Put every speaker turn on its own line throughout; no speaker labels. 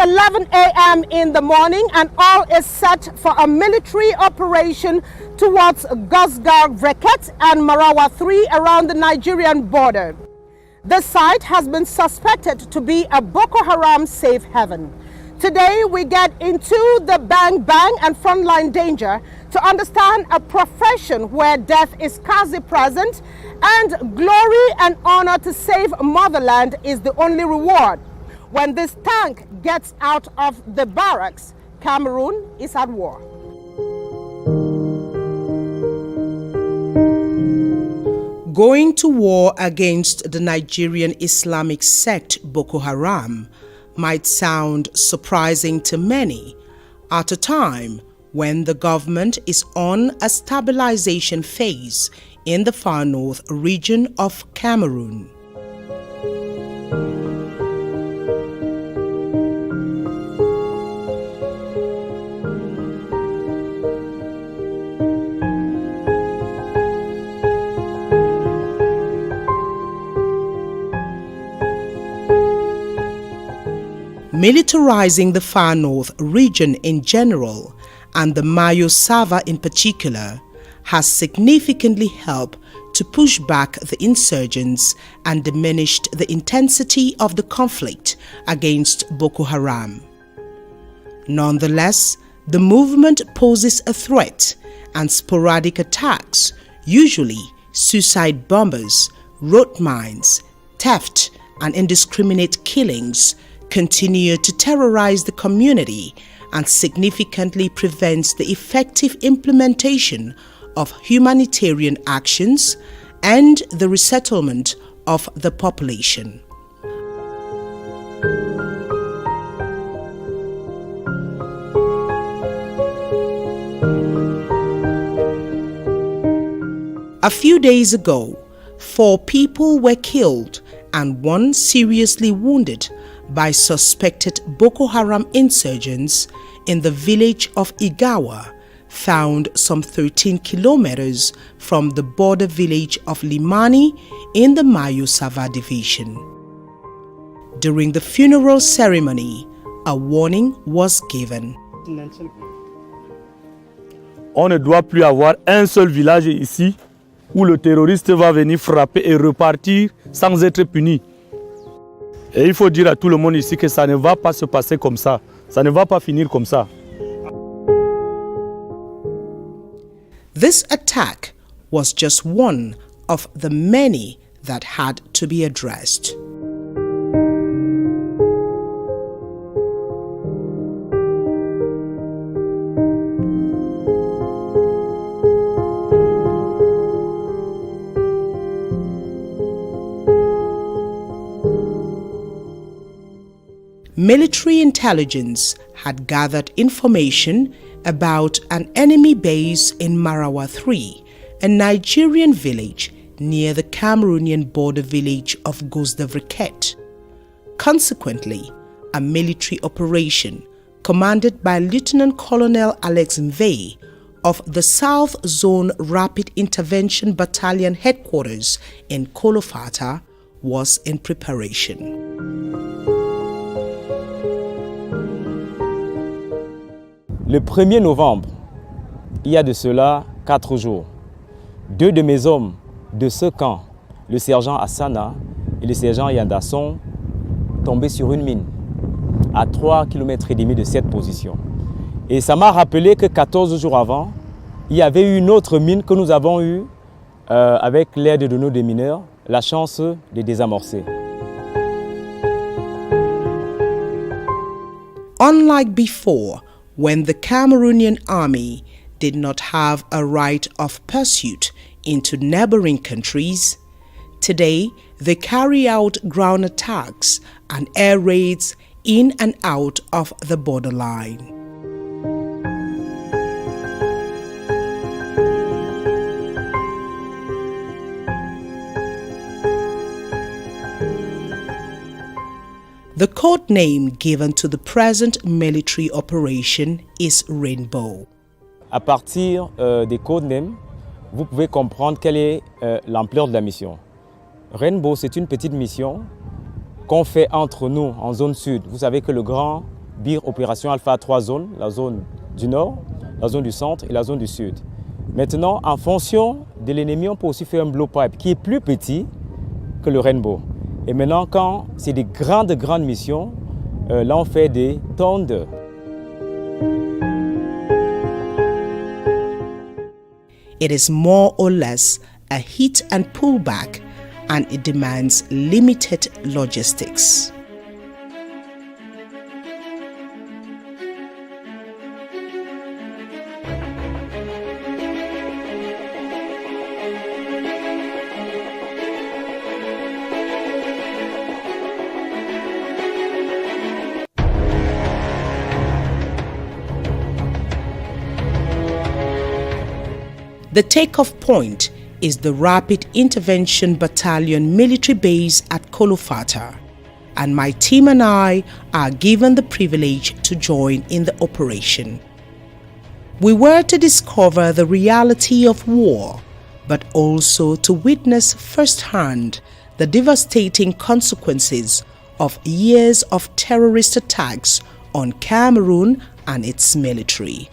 11 a.m. in the morning, and all is set for a military operation towards Gosda, Vrequet and Marawa 3 around the Nigerian border. The site has been suspected to be a Boko Haram safe haven. Today we get into the bang and frontline danger to understand a profession where death is scarcely present and glory and honor to save motherland is the only reward. When this tank gets out of the barracks, Cameroon is at war. Going to war against the Nigerian Islamic sect Boko Haram might sound surprising to many at a time when the government is on a stabilization phase in the far north region of Cameroon. Militarizing the far north region in general and the Mayo Sava in particular has significantly helped to push back the insurgents and diminished the intensity of the conflict against Boko Haram. Nonetheless, the movement poses a threat, and sporadic attacks, usually suicide bombers, road mines, theft, and indiscriminate killings, continue to terrorize the community and significantly prevents the effective implementation of humanitarian actions and the resettlement of the population. A few days ago, 4 people were killed and 1 seriously wounded by suspected Boko Haram insurgents in the village of Igawa, found some 13 kilometers from the border village of Limani in the Mayo Sava division. During the funeral ceremony, a warning was given.
On ne doit plus avoir un seul village ici où le terroriste va venir frapper et repartir sans être puni. Et il faut dire à tout le monde ici que ça ne va pas se passer comme ça. Ça ne va pas finir comme ça.
This attack was just one of the many that had to be addressed. Military intelligence had gathered information about an enemy base in Marawa 3, a Nigerian village near the Cameroonian border village of Gosda Vrequet. Consequently, a military operation commanded by Lieutenant Colonel Alex Mvei of the South Zone Rapid Intervention Battalion headquarters in Kolofata was in preparation.
Le 1er novembre, il y a de cela 4 jours, 2 de mes hommes de ce camp, le sergent Hassana et le sergent Yanda, sont tombés sur une mine à 3,5 km de cette position. Et ça m'a rappelé que 14 jours avant, il y avait eu une autre mine que nous avons eue avec l'aide de nos démineurs, la chance de désamorcer.
Unlike before, when the Cameroonian army did not have a right of pursuit into neighboring countries, today they carry out ground attacks and air raids in and out of the borderline. The code name given to the present military operation is Rainbow.
À partir des code names, vous pouvez comprendre quelle est l'ampleur de la mission. Rainbow, c'est une petite mission qu'on fait entre nous en zone sud. Vous savez que le grand Bir opération Alpha à 3 zones, la zone du nord, la zone du centre et la zone du sud. Maintenant, en fonction de l'ennemi, on peut aussi faire un blowpipe qui est plus petit que le rainbow. Et maintenant, quand c'est des grandes missions, là on fait des tondes.
It is more or less a hit and pullback, and it demands limited logistics. The takeoff point is the Rapid Intervention Battalion military base at Kolofata, and my team and I are given the privilege to join in the operation. We were to discover the reality of war, but also to witness firsthand the devastating consequences of years of terrorist attacks on Cameroon and its military.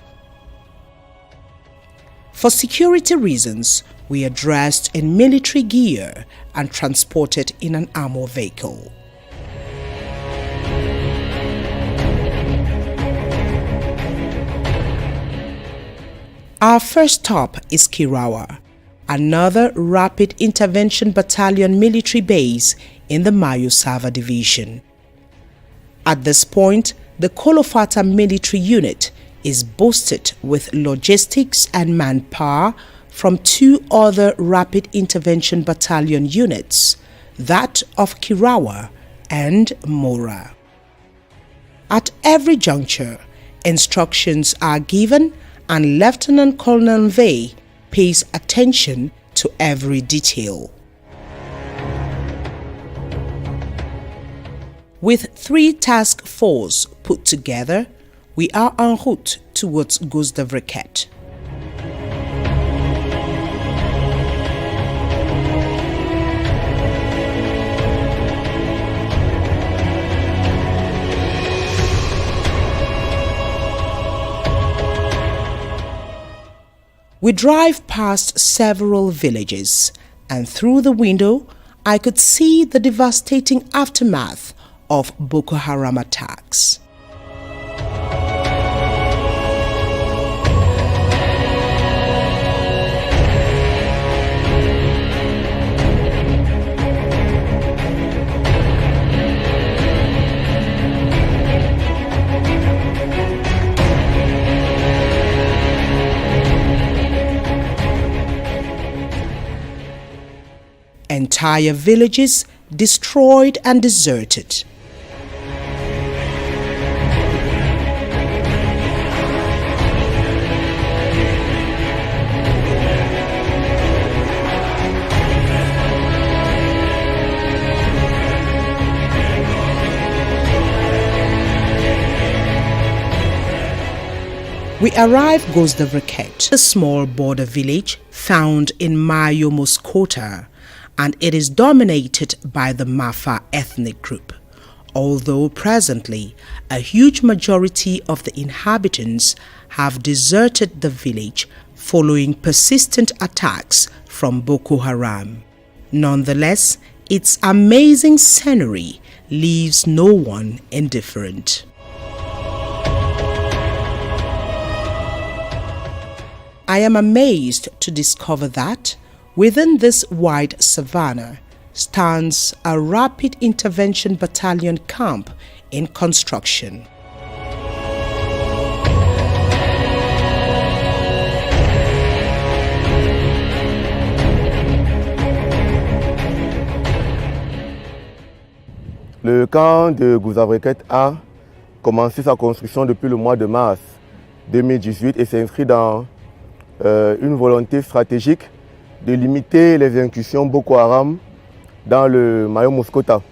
For security reasons, we are dressed in military gear and transported in an armored vehicle. Our first stop is Kirawa, another Rapid Intervention Battalion military base in the Mayo Sava Division. At this point, the Kolofata military unit is boosted with logistics and manpower from two other Rapid Intervention Battalion units, that of Kirawa and Mora. At every juncture, instructions are given and Lieutenant Colonel Vey pays attention to every detail. With 3 task forces put together, we are en route towards Gosda Vrequet. We drive past several villages, and through the window, I could see the devastating aftermath of Boko Haram attacks. Entire villages destroyed and deserted. We arrive Gosda Vrequet, a small border village found in Mayo Muskota, and it is dominated by the Mafa ethnic group, although presently a huge majority of the inhabitants have deserted the village following persistent attacks from Boko Haram. Nonetheless, its amazing scenery leaves no one indifferent. I am amazed to discover that within this wide savanna stands a Rapid Intervention Battalion camp in construction.
Le camp de Gosda Vrequet a commencé sa construction depuis le mois de mars 2018 et s'inscrit dans une volonté stratégique de limiter les incursions Boko Haram dans le Mayo Muskota.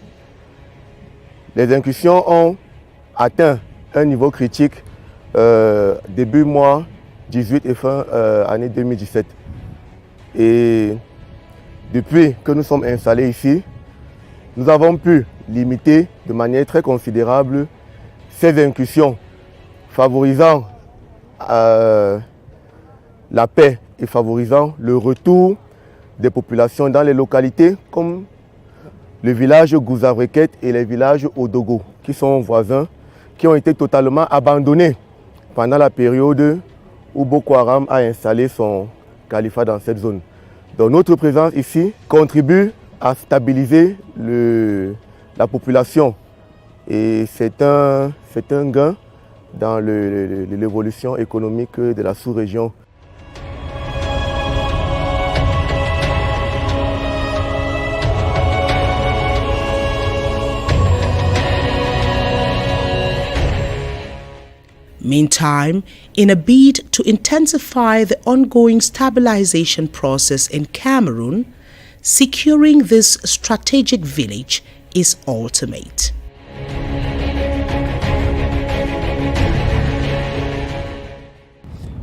Les incursions ont atteint un niveau critique début mois 18 et fin année 2017. Et depuis que nous sommes installés ici, nous avons pu limiter de manière très considérable ces incursions favorisant la paix et favorisant le retour des populations dans les localités comme le village Gosda Vrequet et les villages Odogo, qui sont voisins, qui ont été totalement abandonnés pendant la période où Boko Haram a installé son califat dans cette zone. Donc notre présence ici contribue à stabiliser la population et c'est un gain dans l'évolution économique de la sous-région.
Meantime, in a bid to intensify the ongoing stabilization process in Cameroon, securing this strategic village is ultimate.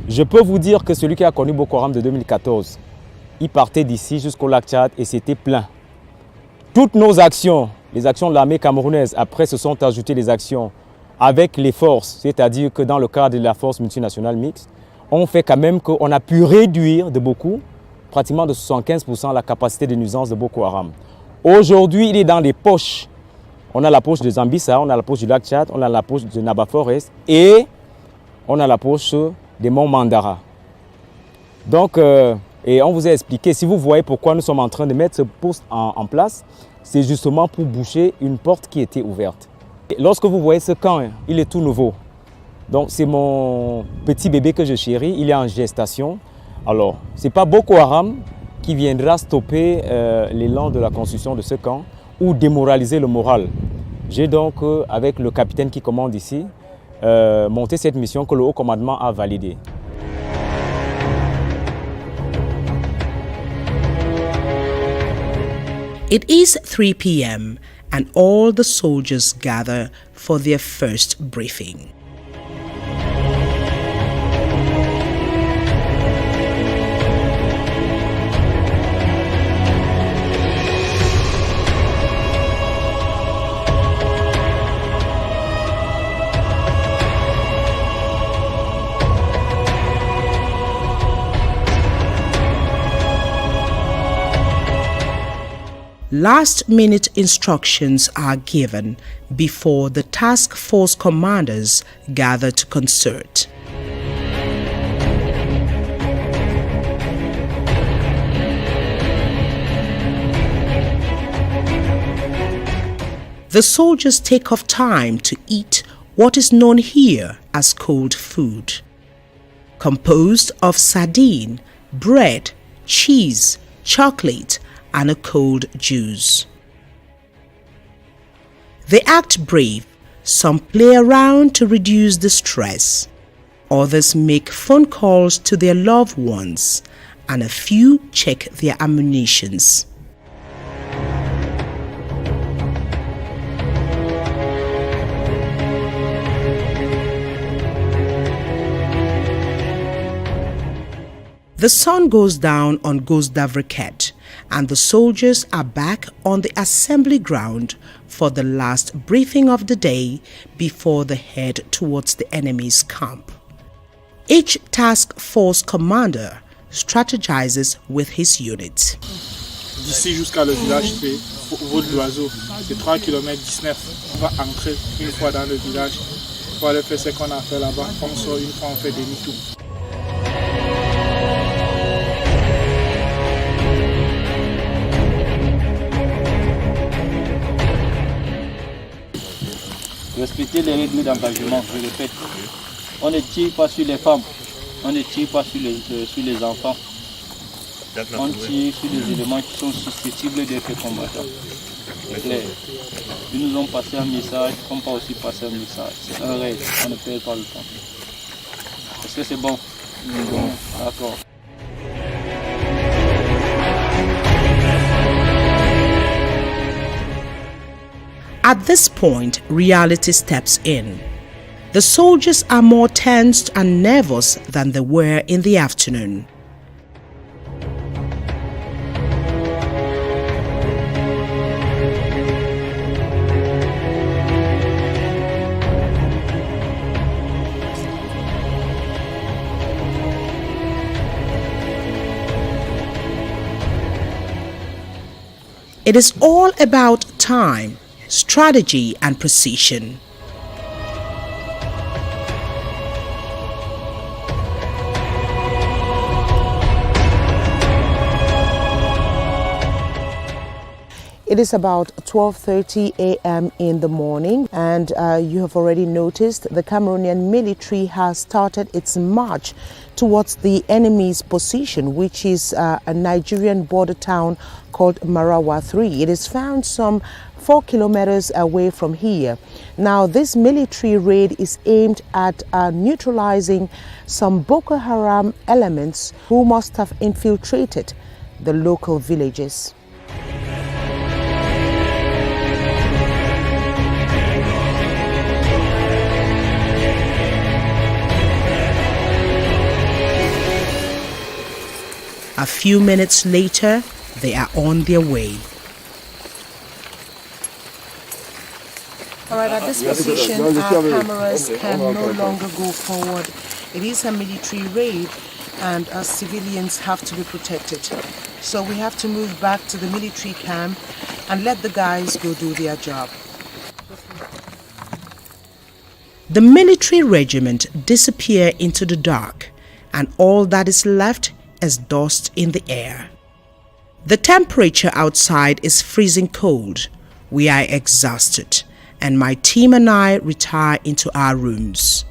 Je peux vous dire que celui qui a connu Boko Haram de 2014, il partait d'ici jusqu'au lac Tchad et c'était plein. Toutes nos actions, les actions de l'armée camerounaise, après se sont ajoutées les actions avec les forces, c'est-à-dire que dans le cadre de la force multinationale mixte, on fait quand même qu'on a pu réduire de beaucoup, pratiquement de 75% la capacité de nuisance de Boko Haram. Aujourd'hui, il est dans les poches. On a la poche de Zambissa, on a la poche du lac Tchad, on a la poche de Naba Forest et on a la poche des monts Mandara. Donc, et on vous a expliqué, si vous voyez pourquoi nous sommes en train de mettre ce poste en place, c'est justement pour boucher une porte qui était ouverte. Lorsque vous voyez ce camp, il est tout nouveau. Donc c'est mon petit bébé que je chéris, il est en gestation. Alors, ce n'est pas Boko Haram qui viendra stopper l'élan de la construction de ce camp ou démoraliser le moral. J'ai donc, avec le capitaine qui commande ici, monté cette mission que le haut commandement a validée.
It is 3 p.m. and all the soldiers gather for their first briefing. Last-minute instructions are given before the task force commanders gather to concert. The soldiers take off time to eat what is known here as cold food, composed of sardine, bread, cheese, chocolate, and a cold juice. They act brave. Some play around to reduce the stress. Others make phone calls to their loved ones, and a few check their ammunitions. The sun goes down on Gosda Vrequet, and the soldiers are back on the assembly ground for the last briefing of the day before they head towards the enemy's camp. Each task force commander strategizes with his unit.
D'ici jusqu'à le village, c'est au vol d'oiseau, c'est 3 km 19. On va entrer une fois dans le village, on va aller faire ce qu'on a fait là-bas, on sort une fois, on fait demi-tour.
Respecter les règles d'engagement, je répète. On ne tire pas sur les femmes, on ne tire pas sur les enfants. On tire sur les éléments qui sont susceptibles d'être combattants. Ils nous ont passé un message, on peut aussi passer un message. C'est un règle, on ne perd pas le temps. Est-ce que c'est bon? Bon, d'accord.
At this point, reality steps in. The soldiers are more tensed and nervous than they were in the afternoon. It is all about time, strategy, and precision. It is about 12:30 a.m. in the morning, and you have already noticed the Cameroonian military has started its march towards the enemy's position, which is a Nigerian border town called Marawa 3. It is found some 4 kilometers away from here. Now, this military raid is aimed at neutralizing some Boko Haram elements who must have infiltrated the local villages. A few minutes later, they are on their way. All right, at this position, our cameras can no longer go forward. It is a military raid, and us civilians have to be protected. So we have to move back to the military camp and let the guys go do their job. The military regiment disappear into the dark, and all that is left as dust in the air. The temperature outside is freezing cold. We are exhausted, and my team and I retire into our rooms.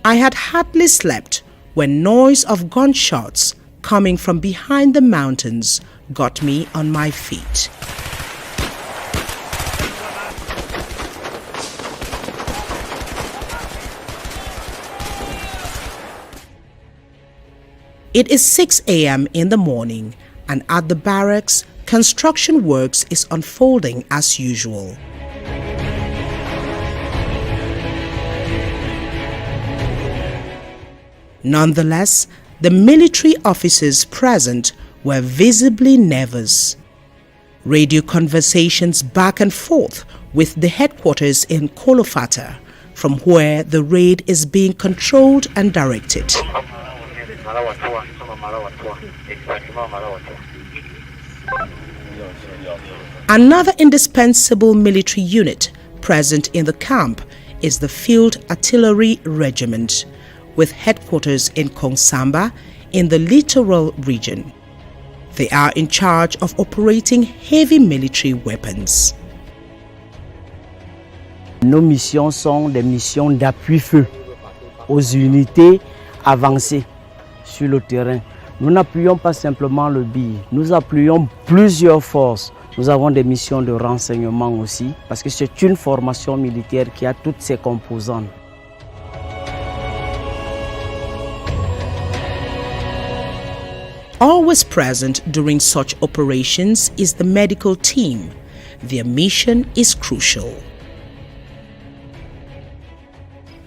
I had hardly slept when noise of gunshots coming from behind the mountains got me on my feet. It is 6 a.m. in the morning, and at the barracks, construction works is unfolding as usual. Nonetheless, the military officers present were visibly nervous. Radio conversations back and forth with the headquarters in Kolofata, from where the raid is being controlled and directed. Another indispensable military unit present in the camp is the Field Artillery Regiment, with headquarters in Kongsamba in the littoral region. They are in charge of operating heavy military weapons.
Nos missions sont des missions d'appui-feu aux unités avancées sur le terrain. Nous n'appuyons pas simplement le BI, nous appuyons plusieurs forces. Nous avons des missions de renseignement aussi, parce que c'est une formation militaire qui a toutes ses composantes.
Always present during such operations is the medical team. Their mission is crucial.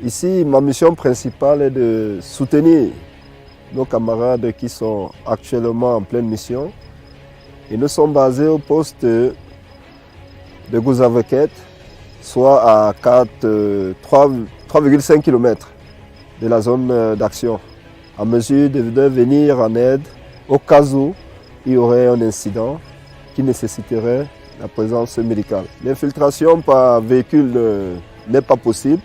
Ici, ma mission principale est de soutenir nos camarades qui sont actuellement en pleine mission. Et nous sommes basés au poste de Vrequet, soit à 3,5 km de la zone d'action, à mesure de venir en aide au cas où il y aurait un incident qui nécessiterait la présence médicale. L'infiltration par véhicule n'est pas possible.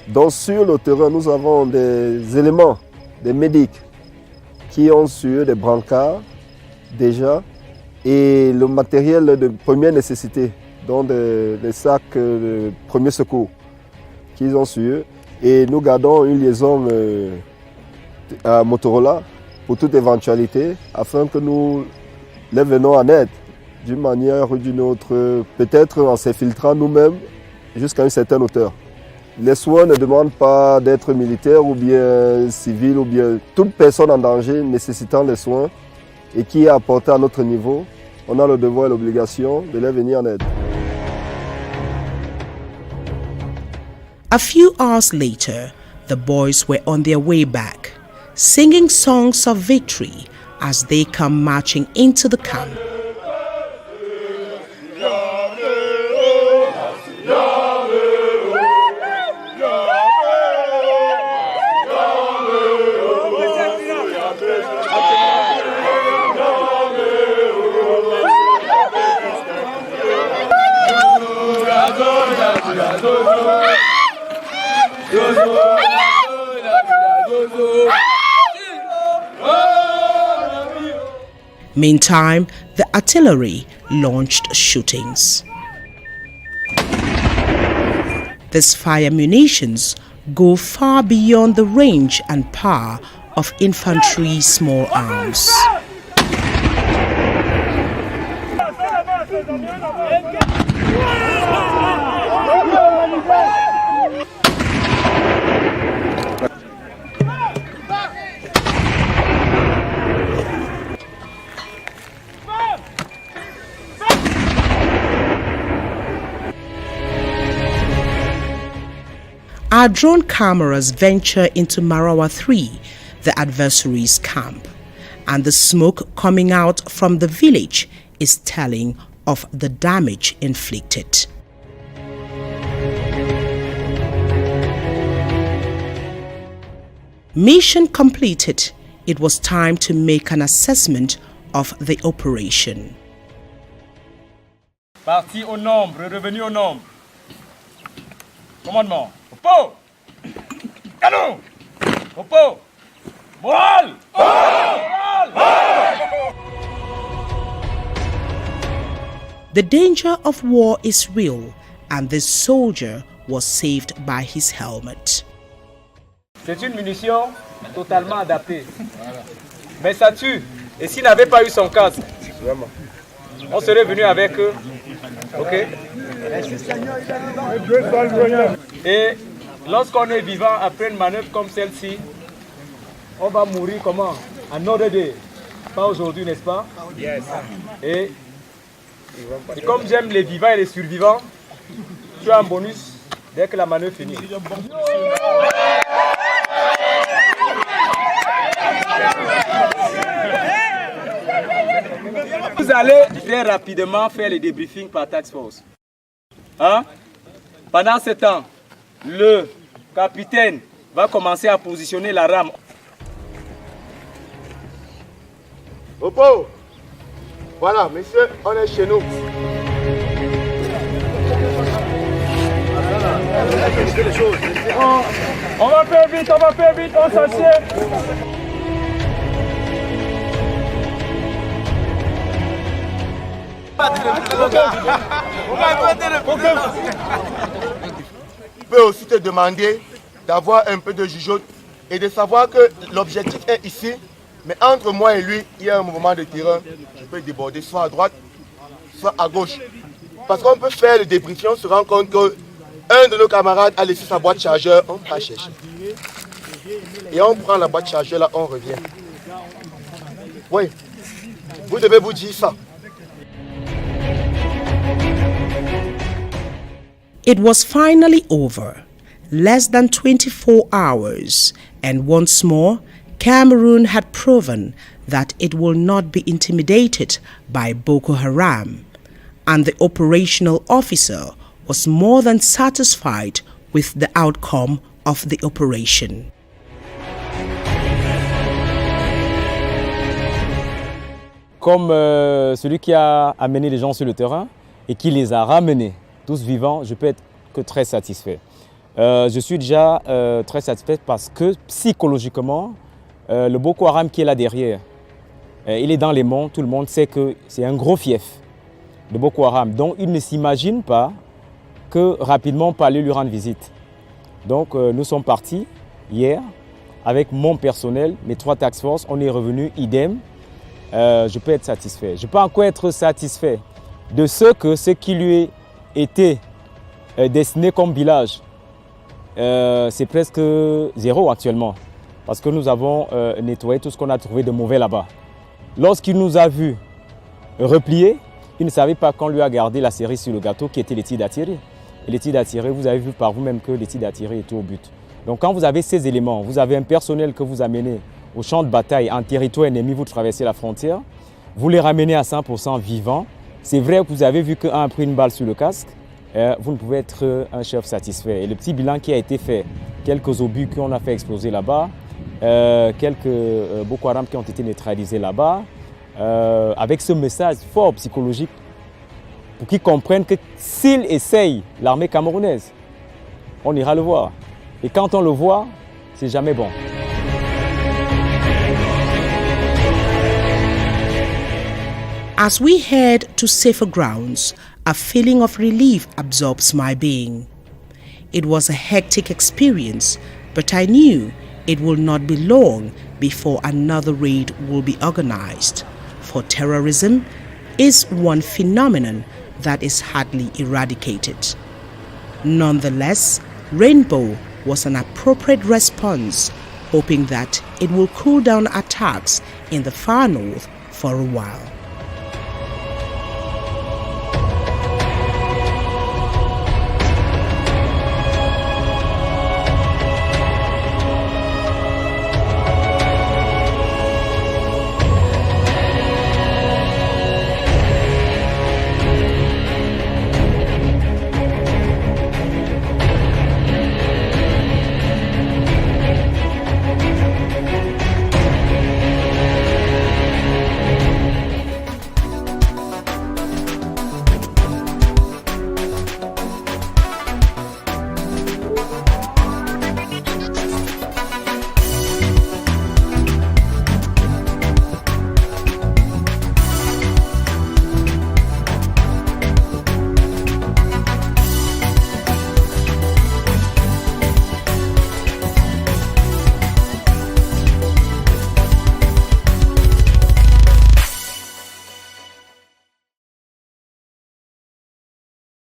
Donc sur le terrain, nous avons des éléments, des médics qui ont sur des brancards déjà et le matériel de première nécessité, dont des sacs de premier secours qu'ils ont sur eux. Et nous gardons une liaison à Motorola pour toute éventualité afin que nous les venons en aide d'une manière ou d'une autre, peut-être en s'infiltrant nous-mêmes jusqu'à une certaine hauteur. Les soins ne demandent pas d'être militaire ou bien civil ou bien toute personne en danger nécessitant les soins et qui est apportée à notre niveau. On a le devoir et l'obligation de les venir en aide.
A few hours later, the boys were on their way back, singing songs of victory as they come marching into the camp. Meantime, the artillery launched shootings. These fire munitions go far beyond the range and power of infantry small arms. Our drone cameras venture into Marawa 3, the adversary's camp, and the smoke coming out from the village is telling of the damage inflicted. Mission completed, it was time to make an assessment of the operation.
Parti au nombre, revenu au nombre. Commandement. Repos. Canon. Repos. Morale.
The danger of war is real, and this soldier was saved by his helmet.
C'est une munition totalement adaptée. Mais ça tue. Et s'il n'avait pas eu son casque, on serait venu avec eux. Ok? Et lorsqu'on est vivant après une manœuvre comme celle-ci, on va mourir comment? En ordre day. Pas aujourd'hui, n'est-ce pas? Yes. Et comme j'aime les vivants et les survivants, tu as un bonus dès que la manœuvre finit. Vous allez très rapidement faire le débriefing par Task Force. Hein? Pendant ce temps, le capitaine va commencer à positionner la rame.
Repos. Voilà, messieurs, on est chez nous.
On va faire vite, on s'assied.
Je peux aussi te demander d'avoir un peu de jugeote et de savoir que l'objectif est ici, mais entre moi et lui, il y a un mouvement de terrain. Je peux déborder soit à droite, soit à gauche. Parce qu'on peut faire le débriefing, on se rend compte qu'un de nos camarades a laissé sa boîte chargeur, on va chercher. Et on prend la boîte chargeur, là, on revient. Oui, vous devez vous dire ça.
It was finally over, less than 24 hours, and once more, Cameroon had proven that it will not be intimidated by Boko Haram, and the operational officer was more than satisfied with the outcome of the operation.
Comme celui qui a amené les gens sur le terrain et qui les a ramenés tous vivants, je peux être que très satisfait. Je suis déjà très satisfait parce que psychologiquement, le Boko Haram qui est là derrière, il est dans les monts, tout le monde sait que c'est un gros fief de Boko Haram. Donc il ne s'imagine pas que rapidement on peut aller lui rendre visite. Donc nous sommes partis hier avec mon personnel, mes 3 task force, on est revenu idem. Je peux être satisfait. Je peux encore être satisfait de ce qui lui était destiné comme village. C'est presque 0 actuellement. Parce que nous avons nettoyé tout ce qu'on a trouvé de mauvais là-bas. Lorsqu'il nous a vus replier, il ne savait pas qu'on lui a gardé la cerise sur le gâteau qui était les tirs d'artillerie. Et les tirs d'artillerie, vous avez vu par vous-même que les tirs d'artillerie étaient au but. Donc quand vous avez ces éléments, vous avez un personnel que vous amenez au champ de bataille, en territoire ennemi, vous traversez la frontière, vous les ramenez à 100% vivants. C'est vrai que vous avez vu qu'un a pris une balle sur le casque, vous ne pouvez être un chef satisfait. Et le petit bilan qui a été fait, quelques obus qu'on a fait exploser là-bas, quelques Boko Haram qui ont été neutralisés là-bas, avec ce message fort psychologique pour qu'ils comprennent que s'ils essayent l'armée camerounaise, on ira le voir. Et quand on le voit, c'est jamais bon.
As we head to safer grounds, a feeling of relief absorbs my being. It was a hectic experience, but I knew it will not be long before another raid will be organized. For terrorism is one phenomenon that is hardly eradicated. Nonetheless, Rainbow was an appropriate response, hoping that it will cool down attacks in the far north for a while.